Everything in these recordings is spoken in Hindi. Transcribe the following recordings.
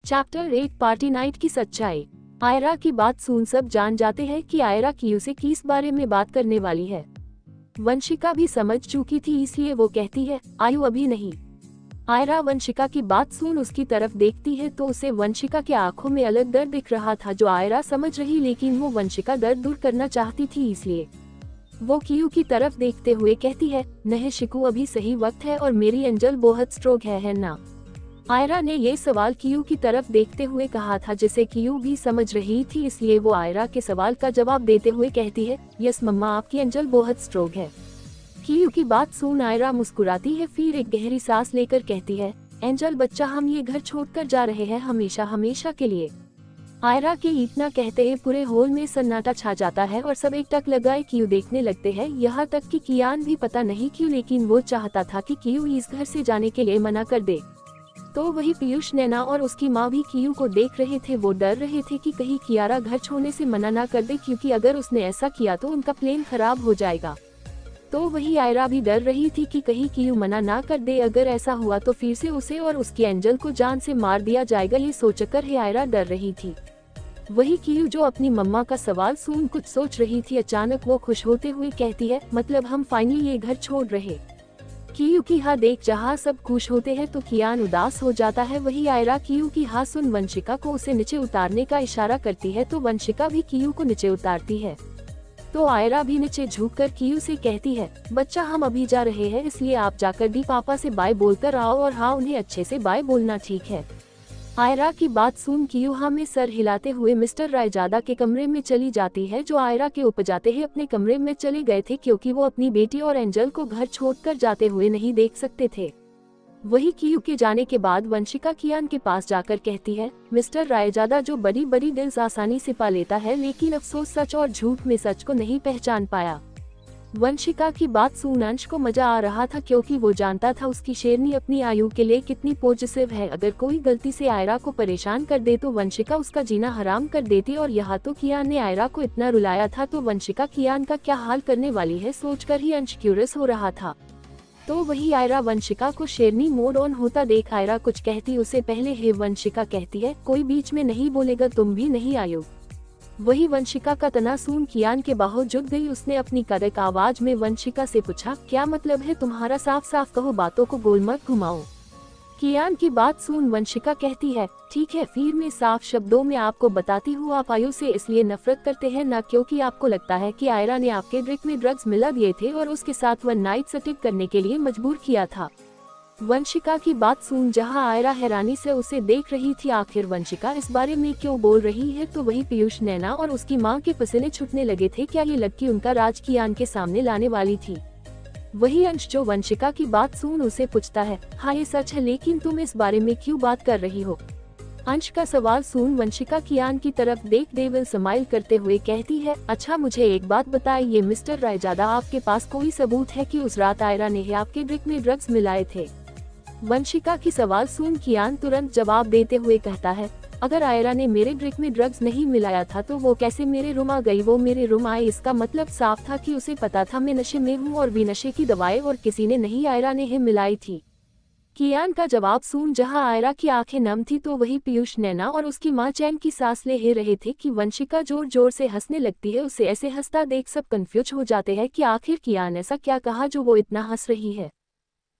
चैप्टर 8 पार्टी नाइट की सच्चाई। आयरा की बात सुन सब जान जाते हैं कि आयरा कियू से किस बारे में बात करने वाली है। वंशिका भी समझ चुकी थी, इसलिए वो कहती है आयु अभी नहीं। आयरा वंशिका की बात सुन उसकी तरफ देखती है तो उसे वंशिका के आंखों में अलग दर्द दिख रहा था जो आयरा समझ रही, लेकिन वो वंशिका दर्द दूर करना चाहती थी, इसलिए वो कियू की तरफ देखते हुए कहती है नहीं शिकू, अभी सही वक्त है और मेरी एंजल बहुत स्ट्रोंग है ना। आयरा ने ये सवाल कियू की तरफ देखते हुए कहा था जिसे कियू भी समझ रही थी, इसलिए वो आयरा के सवाल का जवाब देते हुए कहती है यस मम्मा, आपकी एंजल बहुत स्ट्रोंग है। कियू की बात सुन आयरा मुस्कुराती है, फिर एक गहरी सांस लेकर कहती है एंजल बच्चा, हम ये घर छोड़कर जा रहे हैं हमेशा हमेशा के लिए। आयरा के इतना कहते ही पूरे हॉल में सन्नाटा छा जाता है और सब एकटक लगाए कियू देखने लगते हैं। यहाँ तक कि कियान भी पता नहीं क्यों, लेकिन वो चाहता था कि कियू इस घर से जाने के लिए मना कर दे। तो वही पीयूष, नैना और उसकी माँ भी कियू को देख रहे थे। वो डर रहे थे कि कहीं कियारा घर छोड़ने से मना ना कर दे, क्योंकि अगर उसने ऐसा किया तो उनका प्लान खराब हो जाएगा। तो वही आयरा भी डर रही थी कि कहीं कियू मना ना कर दे। अगर ऐसा हुआ तो फिर से उसे और उसकी एंजल को जान से मार दिया जाएगा। ये सोचकर ही आयरा डर रही थी। वही कियू जो अपनी मम्मा का सवाल सुन कुछ सोच रही थी, अचानक वो खुश होते हुए कहती है मतलब हम फाइनली ये घर छोड़ रहे। कियू की हाँ देख जहाँ सब खुश होते हैं तो कियान उदास हो जाता है। वही आयरा कियू की हाँ सुन वंशिका को उसे नीचे उतारने का इशारा करती है तो वंशिका भी कियू को नीचे उतारती है। तो आयरा भी नीचे झुककर कियू से कहती है बच्चा, हम अभी जा रहे हैं, इसलिए आप जाकर दी पापा से बाय बोलकर आओ, और हाँ उन्हें अच्छे से बाय बोलना, ठीक है। आयरा की बात सुन कियू हाँ में सर हिलाते हुए मिस्टर रायजादा के कमरे में चली जाती है, जो आयरा के ऊपर जाते ही अपने कमरे में चले गए थे, क्योंकि वो अपनी बेटी और एंजल को घर छोड़कर जाते हुए नहीं देख सकते थे। वही कियू के जाने के बाद वंशिका कियान के पास जाकर कहती है मिस्टर रायजादा जो बड़ी बड़ी डील्स आसानी से पा लेता है, लेकिन अफसोस सच और झूठ में सच को नहीं पहचान पाया। वंशिका की बात सुन अंश को मजा आ रहा था, क्योंकि वो जानता था उसकी शेरनी अपनी आयु के लिए कितनी पॉजिटिव है। अगर कोई गलती से आयरा को परेशान कर दे तो वंशिका उसका जीना हराम कर देती, और यहाँ तो कियान ने आयरा को इतना रुलाया था, तो वंशिका कियान का क्या हाल करने वाली है सोचकर ही अंश क्यूरियस हो रहा था। तो वही आयरा वंशिका को शेरनी मोड ऑन होता देख आयरा कुछ कहती उसे पहले ही वंशिका कहती है कोई बीच में नहीं बोलेगा, तुम भी नहीं आयो। वही वंशिका का तना सुन कियान के बाहों झुक गई। उसने अपनी कड़क आवाज में वंशिका से पूछा क्या मतलब है तुम्हारा, साफ साफ कहो, बातों को गोल मत घुमाओ। कियान की बात सुन वंशिका कहती है ठीक है, फिर मैं साफ शब्दों में आपको बताती हूँ, आप आयु से इसलिए नफरत करते हैं ना क्योंकि आपको लगता है कि आयरा ने आपके ड्रिंक में ड्रग्स मिला दिए थे और उसके साथ वन नाइट स्टिक करने के लिए मजबूर किया था। वंशिका की बात सुन जहां आयरा हैरानी से उसे देख रही थी, आखिर वंशिका इस बारे में क्यों बोल रही है, तो वही पीयूष, नैना और उसकी मां के पसीने छूटने लगे थे। क्या ये लड़की उनका राज कियान के सामने लाने वाली थी। वही अंश जो वंशिका की बात सुन उसे पूछता है हाँ ये सच है, लेकिन तुम इस बारे में क्यों बात कर रही हो। अंश का सवाल सुन वंशिका कियान की तरफ देख डेविल स्माइल करते हुए कहती है अच्छा मुझे एक बात बताइए मिस्टर रायजादा, आपके पास कोई सबूत है कि उस रात आयरा ने आपके ड्रिंक में ड्रग्स मिलाए थे। वंशिका की सवाल सुन कियान तुरंत जवाब देते हुए कहता है अगर आयरा ने मेरे ड्रिंक में ड्रग्स नहीं मिलाया था तो वो कैसे मेरे रूम आ गई। वो मेरे रूम आए इसका मतलब साफ था कि उसे पता था मैं नशे में हूँ और भी नशे की दवाएं और किसी ने नहीं आयरा ने ही मिलाई थी। कियान का जवाब सुन जहां आयरा की आंखें नम थी तो वही पीयूष, नैना और उसकी मां चैन की सांस ले रहे थे कि वंशिका जोर जोर से हंसने लगती है। उसे ऐसे हंसता देख सब कंफ्यूज हो जाते हैं कि आखिर कियान ऐसा क्या कहा जो वो इतना हंस रही है।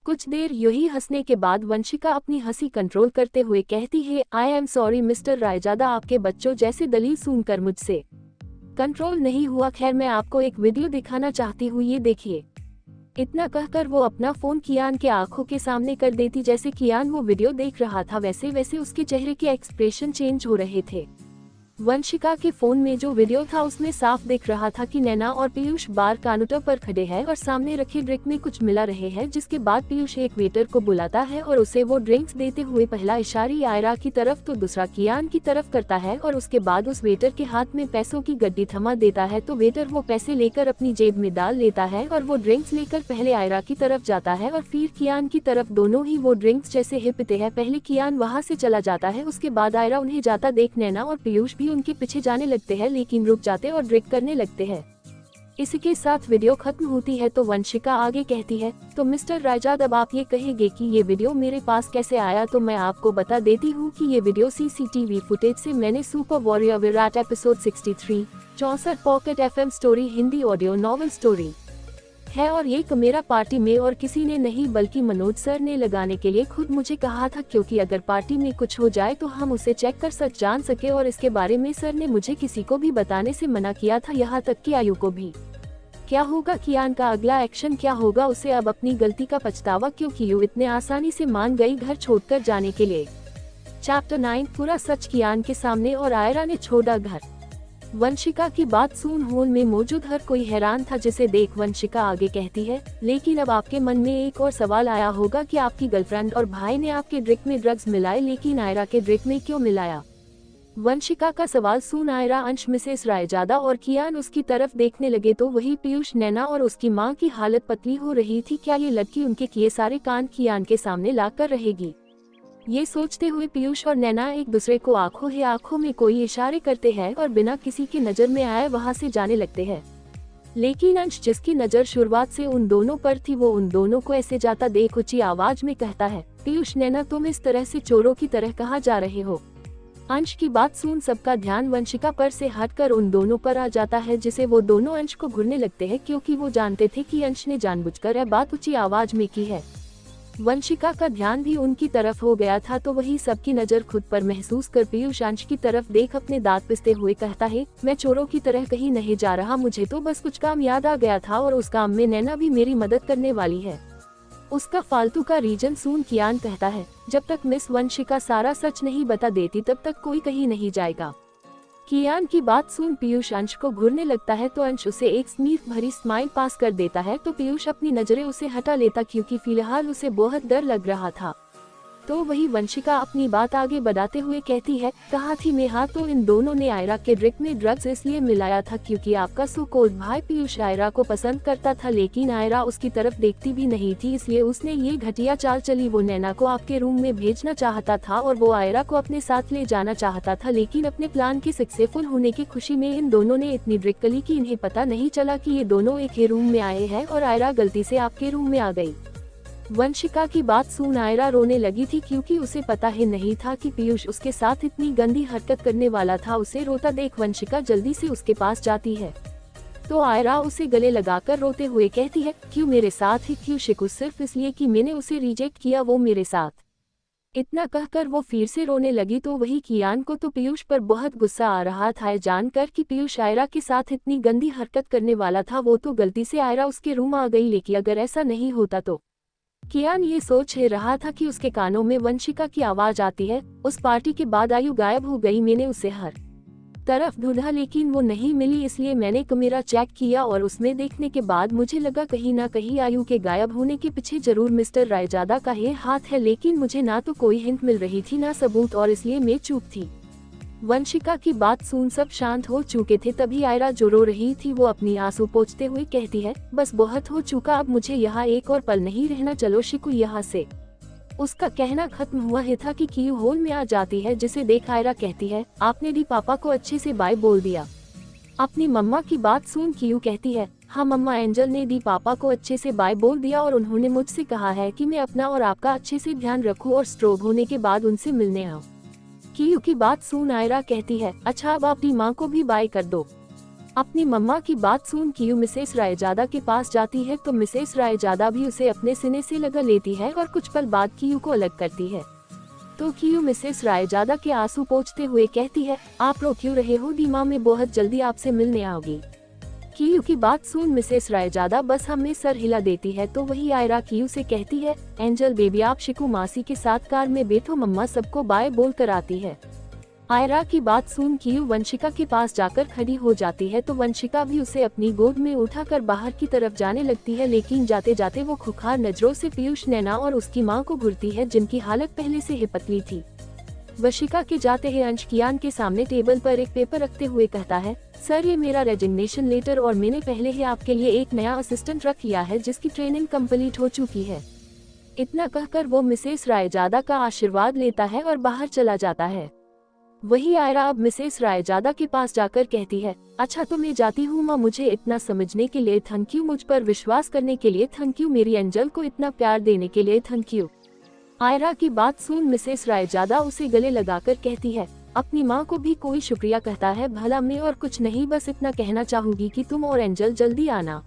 कुछ देर यही हंसने के बाद वंशिका अपनी हंसी कंट्रोल करते हुए कहती है I am sorry mister Raizada, आपके बच्चों जैसे दलील सुनकर मुझसे कंट्रोल नहीं हुआ। खैर मैं आपको एक वीडियो दिखाना चाहती हूँ, ये देखिए। इतना कहकर वो अपना फोन कियान के आंखों के सामने कर देती। जैसे कियान वो वीडियो देख रहा था वैसे वैसे उसके चेहरे के एक्सप्रेशन चेंज हो रहे थे। वंशिका के फोन में जो वीडियो था उसमें साफ दिख रहा था कि नैना और पीयूष बार काउंटर पर खड़े हैं और सामने रखे ड्रिंक में कुछ मिला रहे हैं, जिसके बाद पीयूष एक वेटर को बुलाता है और उसे वो ड्रिंक्स देते हुए पहला इशारा आयरा की तरफ तो दूसरा कियान की तरफ करता है, और उसके बाद उस वेटर के हाथ में पैसों की गड्डी थमा देता है। तो वेटर वो पैसे लेकर अपनी जेब में डाल लेता है और वो ड्रिंक्स लेकर पहले आयरा की तरफ जाता है और फिर कियान की तरफ। दोनों ही वो ड्रिंक्स जैसे ही पीते हैं। पहले कियान वहाँ से चला जाता है, उसके बाद आयरा उन्हें जाता देख नैना और पीयूष भी उनके पीछे जाने लगते हैं, लेकिन रुक जाते और ड्रिंक करने लगते हैं। इसी के साथ वीडियो खत्म होती है तो वंशिका आगे कहती है, तो मिस्टर रायजाद अब आप ये कहेंगे कि ये वीडियो मेरे पास कैसे आया, तो मैं आपको बता देती हूँ कि ये वीडियो सीसीटीवी फुटेज से मैंने super warrior Virat episode 63 64 pocket FM story Hindi audio novel story है और ये मेरा पार्टी में और किसी ने नहीं बल्कि मनोज सर ने लगाने के लिए खुद मुझे कहा था, क्योंकि अगर पार्टी में कुछ हो जाए तो हम उसे चेक कर सच जान सके और इसके बारे में सर ने मुझे किसी को भी बताने से मना किया था, यहाँ तक कि आयु को भी। क्या होगा कियान का अगला एक्शन, क्या होगा उसे अब अपनी गलती का पछतावा, क्योंकि यू इतने आसानी से मान गई घर छोड़कर जाने के लिए। चैप्टर 9 पूरा सच कियान के सामने और आयरा ने छोड़ा घर। वंशिका की बात सुन हॉल में मौजूद हर कोई हैरान था, जिसे देख वंशिका आगे कहती है, लेकिन अब आपके मन में एक और सवाल आया होगा कि आपकी गर्लफ्रेंड और भाई ने आपके ड्रिंक में ड्रग्स मिलाए, लेकिन आयरा के ड्रिंक में क्यों मिलाया। वंशिका का सवाल सुन आयरा, अंश, मिसेस रायजादा और कियान उसकी तरफ देखने लगे तो वही पीयूष, नैना और उसकी माँ की हालत पतली हो रही थी। क्या ये लड़की उनके किए सारे कांड कियान के सामने लाकर रहेगी। ये सोचते हुए पीयूष और नैना एक दूसरे को आंखों में कोई इशारे करते हैं और बिना किसी की नजर में आए वहां से जाने लगते हैं। लेकिन अंश, जिसकी नजर शुरुआत से उन दोनों पर थी, वो उन दोनों को ऐसे जाता देख ऊंची आवाज में कहता है, पीयूष, नैना, तुम इस तरह से चोरों की तरह कहाँ जा रहे हो। अंश की बात सुन सबका ध्यान वंशिका पर से हटकर उन दोनों पर आ जाता है, जिसे वो दोनों अंश को घूरने लगते हैं, क्योंकि वो जानते थे कि अंश ने जानबूझकर यह बात ऊंची आवाज में की है। वंशिका का ध्यान भी उनकी तरफ हो गया था, तो वही सबकी नजर खुद पर महसूस कर पीयूष अंश की तरफ देख अपने दांत पिसते हुए कहता है, मैं चोरों की तरह कहीं नहीं जा रहा, मुझे तो बस कुछ काम याद आ गया था और उस काम में नैना भी मेरी मदद करने वाली है। उसका फालतू का रीजन सुन कियान कहता है, जब तक मिस वंशिका सारा सच नहीं बता देती तब तक कोई कहीं नहीं जाएगा। कियान की बात सुन पीयूष अंश को घूरने लगता है, तो अंश उसे एक स्मीर भरी स्माइल पास कर देता है, तो पीयूष अपनी नजरें उसे हटा लेता, क्योंकि फिलहाल उसे बहुत डर लग रहा था। तो वही वंशिका अपनी बात आगे बढ़ाते हुए कहती है, कहा थी मैं, हाँ, तो इन दोनों ने आयरा के ड्रिंक में ड्रग्स इसलिए मिलाया था क्योंकि आपका सो कॉल्ड भाई पीयूष आयरा को पसंद करता था, लेकिन आयरा उसकी तरफ देखती भी नहीं थी, इसलिए उसने ये घटिया चाल चली। वो नैना को आपके रूम में भेजना चाहता था और वो आयरा को अपने साथ ले जाना चाहता था, लेकिन अपने प्लान के सक्सेसफुल होने की खुशी में इन दोनों ने इतनी ड्रिंक करी कि इन्हें पता नहीं चला कि ये दोनों एक ही रूम में आए हैं और आयरा गलती से आपके रूम में आ गई। वंशिका की बात सुन आयरा रोने लगी थी, क्योंकि उसे पता ही नहीं था कि पीयूष उसके साथ इतनी गंदी हरकत करने वाला था। उसे रोता देख वंशिका जल्दी से उसके पास जाती है, तो आयरा उसे गले लगाकर रोते हुए कहती है, क्यों मेरे साथ ही, क्यों शिकू, सिर्फ इसलिए कि मैंने उसे रिजेक्ट किया वो मेरे साथ। इतना कहकर वो फिर से रोने लगी, तो वही कियान को तो पीयूष पर बहुत गुस्सा आ रहा था, जानकर कि पीयूष आयरा के साथ इतनी गंदी हरकत करने वाला था। वो तो गलती से आयरा उसके रूम आ गई, लेकिन अगर ऐसा नहीं होता तो। कियान ये सोच ही रहा था कि उसके कानों में वंशिका की आवाज आती है, उस पार्टी के बाद आयु गायब हो गई, मैंने उसे हर तरफ ढूंढा लेकिन वो नहीं मिली, इसलिए मैंने कैमरा चेक किया और उसमें देखने के बाद मुझे लगा कहीं ना कहीं आयु के गायब होने के पीछे जरूर मिस्टर रायजादा का ही हाथ है, लेकिन मुझे ना तो कोई हिंट मिल रही थी ना सबूत, और इसलिए मैं चुप थी। वंशिका की बात सुन सब शांत हो चुके थे, तभी आयरा जो रो रही थी वो अपनी आंसू पोंछते हुए कहती है, बस बहुत हो चुका, अब मुझे यहाँ एक और पल नहीं रहना, चलो शिकू यहाँ से। उसका कहना खत्म हुआ ही था कि कियू हॉल में आ जाती है, जिसे देख आयरा कहती है, आपने दी पापा को अच्छे से बाय बोल दिया। अपनी मम्मा की बात सुन कियू कहती है, हाँ मम्मा, एंजल ने दी पापा को अच्छे से बाय बोल दिया और उन्होंने मुझसे कहा है कि मैं अपना और आपका अच्छे से ध्यान रखूं और स्ट्रोक होने के बाद उनसे मिलने आऊं। कियू की बात सुन आयरा कहती है, अच्छा अब अपनी माँ को भी बाय कर दो। अपनी मम्मा की बात सुन कियू मिसेस रायजादा के पास जाती है, तो मिसेस रायजादा भी उसे अपने सीने से लगा लेती है और कुछ पल बाद कियू को अलग करती है। तो कियू मिसेस रायजादा के आंसू पोंछते हुए कहती है, आप रो क्यों रहे हो, दी माँ मैं बहुत जल्दी आपसे मिलने आऊंगी। कियू की बात सुन मिसेस रायजादा बस हमें सर हिला देती है, तो वही आयरा कियू से कहती है, एंजल बेबी आप शिकू मासी के साथ कार में बैठो, मम्मा सबको बाय बोल कर आती है। आयरा की बात सुन कियू वंशिका के पास जाकर खड़ी हो जाती है, तो वंशिका भी उसे अपनी गोद में उठाकर बाहर की तरफ जाने लगती है, लेकिन जाते जाते वो खुखार नजरों से पीयूष, नैना और उसकी माँ को घूरती है, जिनकी हालत पहले से ही पतली थी। वंशिका के जाते ही अंश कियान के सामने टेबल पर एक पेपर रखते हुए कहता है, सर ये मेरा रेजिग्नेशन लेटर और मैंने पहले ही आपके लिए एक नया असिस्टेंट रख लिया है जिसकी ट्रेनिंग कंप्लीट हो चुकी है। इतना कहकर वो मिसेस रायजादा का आशीर्वाद लेता है और बाहर चला जाता है। वही आयरा अब मिसेस रायजादा के पास जाकर कहती है, अच्छा तो मैं जाती हूँ माँ, मुझे इतना समझने के लिए थैंक यू, मुझ पर विश्वास करने के लिए थैंक यू, मेरी एंजल को इतना प्यार देने के लिए थैंक यू। आयरा की बात सुन मिसेस रायजादा उसे गले लगाकर कहती है, अपनी माँ को भी कोई शुक्रिया कहता है भला, मैं और कुछ नहीं, बस इतना कहना चाहूंगी कि तुम और एंजल जल्दी आना।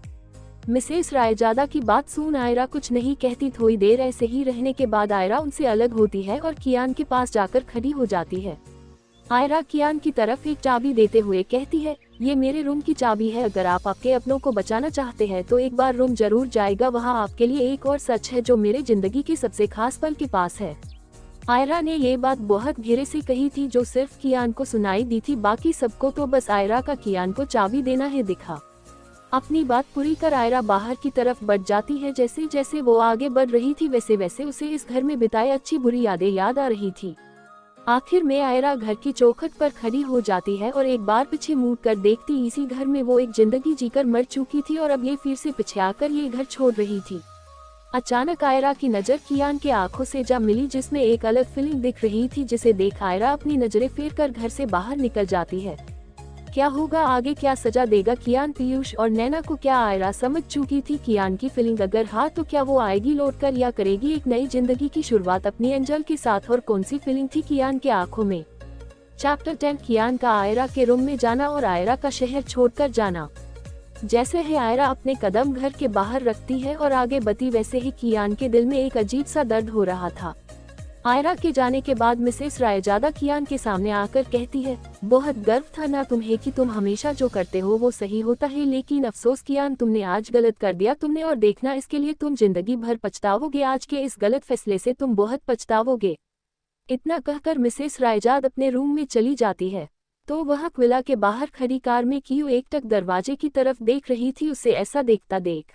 मिसेस रायजादा की बात सुन आयरा कुछ नहीं कहती। थोड़ी देर ऐसे ही रहने के बाद आयरा उनसे अलग होती है और कियान के पास जाकर खड़ी हो जाती है। आयरा कियान की तरफ एक चाबी देते हुए कहती है, ये मेरे रूम की चाबी है, अगर आप आपके अपनों को बचाना चाहते हैं तो एक बार रूम जरूर जाएगा, वहाँ आपके लिए एक और सच है जो मेरे जिंदगी के सबसे खास पल के पास है। आयरा ने ये बात बहुत धीरे से कही थी जो सिर्फ कियान को सुनाई दी थी, बाकी सबको तो बस आयरा का कियान को चाबी देना ही दिखा। अपनी बात पूरी कर आयरा बाहर की तरफ बढ़ जाती है। जैसे जैसे वो आगे बढ़ रही थी वैसे वैसे उसे इस घर में बिताए अच्छी बुरी यादें याद आ रही थी। आखिर में आयरा घर की चौखट पर खड़ी हो जाती है और एक बार पीछे मुड़ कर देखती, इसी घर में वो एक जिंदगी जीकर मर चुकी थी और अब ये फिर से पीछे आकर ये घर छोड़ रही थी। अचानक आयरा की नजर कियान के आंखों से जा मिली, जिसमें एक अलग फीलिंग दिख रही थी, जिसे देख आयरा अपनी नजरें फेर कर घर से बाहर निकल जाती है। क्या होगा आगे, क्या सजा देगा कियान पीयूष और नैना को? क्या आयरा समझ चुकी थी कियान की फीलिंग? अगर हाँ तो क्या वो आएगी लौटकर या करेगी एक नई जिंदगी की शुरुआत अपनी एंजल के साथ? और कौन सी फीलिंग थी कियान के आंखों में? चैप्टर 10 कियान का आयरा के रूम में जाना और आयरा का शहर छोड़कर जाना। जैसे ही आयरा अपने कदम घर के बाहर रखती है और आगे बढ़ती वैसे ही कियान के दिल में एक अजीब सा दर्द हो रहा था। आयरा के जाने के बाद मिसेस रायजादा कियान के सामने आकर कहती है, बहुत गर्व था ना तुम्हें कि तुम हमेशा जो करते हो वो सही होता है, लेकिन अफसोस कियान तुमने आज गलत कर दिया तुमने, और देखना इसके लिए तुम जिंदगी भर पछताओगे, आज के इस गलत फैसले से तुम बहुत पछताओगे। इतना कहकर मिसेस रायजाद अपने रूम में चली जाती है। तो वह क्विला के बाहर खड़ी कार में कियो एकटक दरवाजे की तरफ देख रही थी। उसे ऐसा देखता देख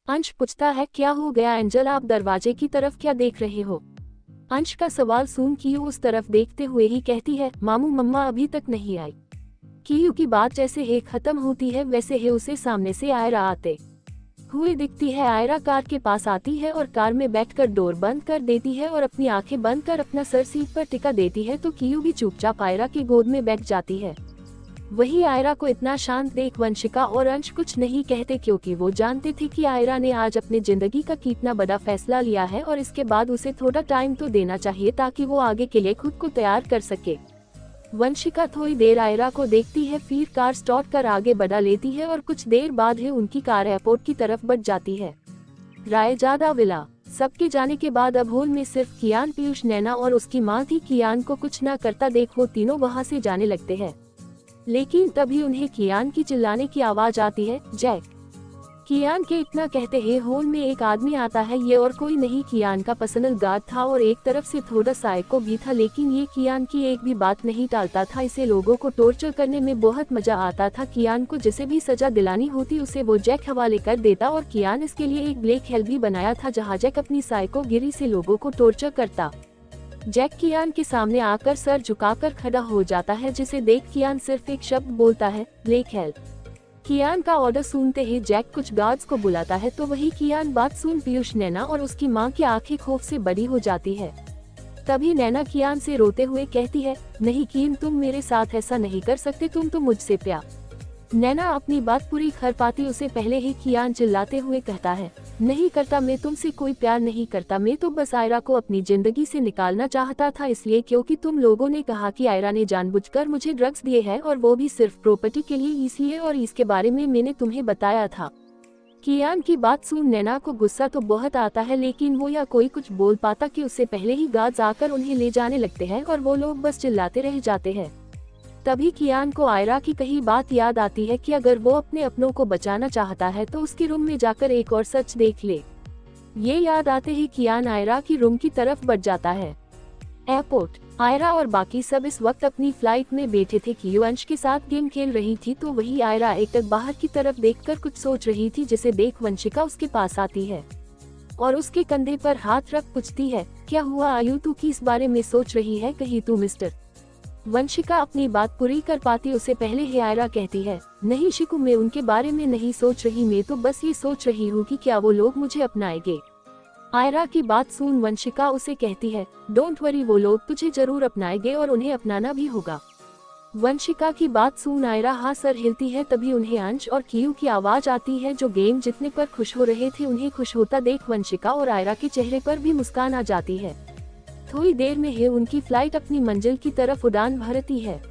अंश पूछता है, क्या हो गया एंजल, आप दरवाजे की तरफ क्या देख रहे हो? अंश का सवाल सुन कियो उस तरफ देखते हुए ही कहती है, मामू मम्मा अभी तक नहीं आई। कियो की बात जैसे ही खत्म होती है वैसे ही उसे सामने से आयरा आते हुए दिखती है। आयरा कार के पास आती है और कार में बैठकर डोर बंद कर देती है और अपनी आंखें बंद कर अपना सर सीट पर टिका देती है। तो कियो भी चुपचाप आयरा की गोद में बैठ जाती है। वही आयरा को इतना शांत देख वंशिका और अंश कुछ नहीं कहते, क्योंकि वो जानते थे कि आयरा ने आज अपनी जिंदगी का कितना बड़ा फैसला लिया है और इसके बाद उसे थोड़ा टाइम तो देना चाहिए ताकि वो आगे के लिए खुद को तैयार कर सके। वंशिका थोड़ी देर आयरा को देखती है, फिर कार स्टार्ट कर आगे बढ़ा लेती है और कुछ देर बाद ही उनकी कार एयरपोर्ट की तरफ बढ़ जाती है। रायजादा विला। सबके जाने के बाद अब हॉल में सिर्फ कियान, पीयूष, नैना और उसकी माँ थी। कियान को कुछ ना करता देख वो तीनों वहाँ से जाने लगते हैं, लेकिन तभी उन्हें कियान की चिल्लाने की आवाज आती है, जैक। कियान के इतना कहते ही हॉल में एक आदमी आता है। ये और कोई नहीं कियान का पर्सनल गार्ड था और एक तरफ से थोड़ा साइको भी था, लेकिन ये कियान की एक भी बात नहीं टालता था। इसे लोगों को टॉर्चर करने में बहुत मजा आता था। कियान को जिसे भी सजा दिलानी होती उसे वो जैक हवाले कर देता और कियान इसके लिए एक ब्लैक हेल भी बनाया था जहाँ जैक अपनी साइको गिरी से लोगों को टॉर्चर करता। जैक कियान के सामने आकर सर झुकाकर खड़ा हो जाता है, जिसे देख कियान सिर्फ एक शब्द बोलता है, ब्लैक हेल। कियान का ऑर्डर सुनते ही जैक कुछ गार्ड्स को बुलाता है। तो वही कियान बात सुन पीयूष, नैना और उसकी माँ की आंखें खौफ से बड़ी हो जाती है। तभी नैना कियान से रोते हुए कहती है, नहीं कियान तुम मेरे साथ ऐसा नहीं कर सकते, तुम तो मुझसे प्यार। नैना अपनी बात पूरी कर पाती उसे पहले ही कियान चिल्लाते हुए कहता है, नहीं करता, मैं तुमसे कोई प्यार नहीं करता, मैं तो बस आयरा को अपनी जिंदगी से निकालना चाहता था, इसलिए क्योंकि तुम लोगों ने कहा कि आयरा ने जानबूझकर मुझे ड्रग्स दिए हैं और वो भी सिर्फ प्रॉपर्टी के लिए, इसलिए और इसके बारे में मैंने तुम्हें बताया था। कियान की बात सुन नैना को गुस्सा तो बहुत आता है, लेकिन वो या कोई कुछ बोल पाता कि उससे पहले ही गार्ड्स आकर उन्हें ले जाने लगते हैं और वो लोग बस चिल्लाते रह जाते हैं। तभी कियान को आयरा की कही बात याद आती है कि अगर वो अपने अपनों को बचाना चाहता है तो उसके रूम में जाकर एक और सच देख ले। ये याद आते ही कियान आयरा की रूम की तरफ बढ़ जाता है। एयरपोर्ट। आयरा और बाकी सब इस वक्त अपनी फ्लाइट में बैठे थे। कियो अंश के साथ गेम खेल रही थी, तो वही आयरा एकटक बाहर की तरफ देखकर कुछ सोच रही थी, जिसे देख वंशिका उसके पास आती है और उसके कंधे पर हाथ रख पूछती है, क्या हुआ आयु, तू किस बारे में सोच रही है? कहीं तू मिस्टर। वंशिका अपनी बात पूरी कर पाती उसे पहले ही आयरा कहती है, नहीं शिकू, मैं उनके बारे में नहीं सोच रही, मैं तो बस ये सोच रही हूँ कि क्या वो लोग मुझे अपनाएंगे। आयरा की बात सुन वंशिका उसे कहती है, डोंट वरी, वो लोग तुझे जरूर अपनाएंगे और उन्हें अपनाना भी होगा। वंशिका की बात सुन आयरा हाँ सर हिलती है। तभी उन्हें अंश और कियू की आवाज आती है, जो गेम जीतने पर खुश हो रहे थे। उन्हें खुश होता देख वंशिका और आयरा के चेहरे पर भी मुस्कान आ जाती है। थोड़ी देर में ही उनकी फ्लाइट अपनी मंजिल की तरफ उड़ान भरती है।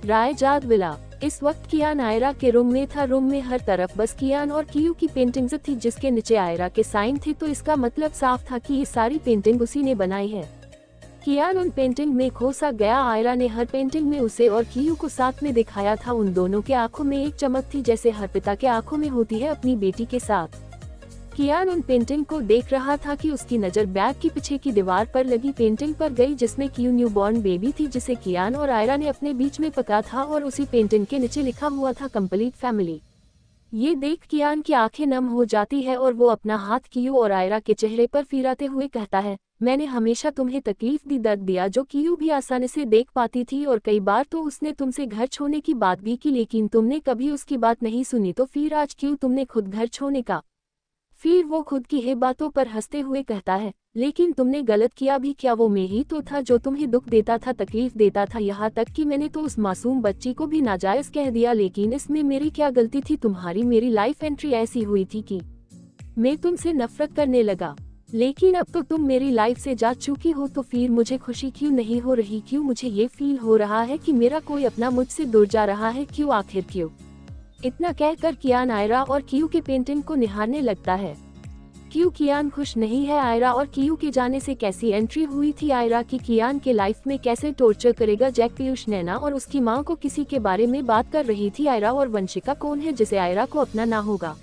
रायजाद विला। इस वक्त कियान आयरा के रूम में था। रूम में हर तरफ बस कियान और कियू की पेंटिंग्स थी, जिसके नीचे आयरा के साइन थे। तो इसका मतलब साफ था कि ये सारी पेंटिंग उसी ने बनाई है। कियान उन पेंटिंग में खो सा गया। आयरा ने हर पेंटिंग में उसे और कियू को साथ में दिखाया था। उन दोनों के आंखों में एक चमक थी, जैसे हर पिता के आंखों में होती है अपनी बेटी के साथ। कियान उन पेंटिंग को देख रहा था कि उसकी नजर बैग की पीछे की दीवार पर लगी पेंटिंग पर गई, जिसमें कियू न्यूबॉर्न बेबी थी, जिसे कियान और आयरा ने अपने बीच में पका था और उसी पेंटिंग के नीचे लिखा हुआ था कंप्लीट फैमिली। ये देख कियान की आंखें नम हो जाती है और वो अपना हाथ कियू और आयरा के चेहरे पर फिराते हुए कहता है, मैंने हमेशा तुम्हें तकलीफ दी, दर्द दिया, जो कियू भी आसानी से देख पाती थी। और कई बार तो उसने तुमसे घर छोड़ने की बात भी की, लेकिन तुमने कभी उसकी बात नहीं सुनी। तो फिर आज क्यों तुमने खुद घर छोड़ने का? फिर वो खुद की ही बातों पर हंसते हुए कहता है, लेकिन तुमने गलत किया भी क्या? वो मैं ही तो था जो तुम्हें दुख देता था, तकलीफ देता था, यहाँ तक कि मैंने तो उस मासूम बच्ची को भी नाजायज कह दिया। लेकिन इसमें मेरी क्या गलती थी? तुम्हारी मेरी लाइफ एंट्री ऐसी हुई थी कि मैं तुमसे नफरत करने लगा, लेकिन अब तो तुम मेरी लाइफ से जा चुकी हो। तो फिर मुझे खुशी क्यों नहीं हो रही? क्यों मुझे ये फील हो रहा है कि मेरा कोई अपना मुझसे दूर जा रहा है? क्यों? आखिर क्यों? इतना कहकर कियान आयरा और कियू की पेंटिंग को निहारने लगता है। क्यों कियान खुश नहीं है? आयरा और कियू के जाने से कैसी एंट्री हुई थी आयरा की? कियान के लाइफ में कैसे टॉर्चर करेगा जैक? पीयूष नैना और उसकी मां को किसी के बारे में बात कर रही थी। आयरा और वंशिका कौन है जिसे आयरा को अपना ना होगा?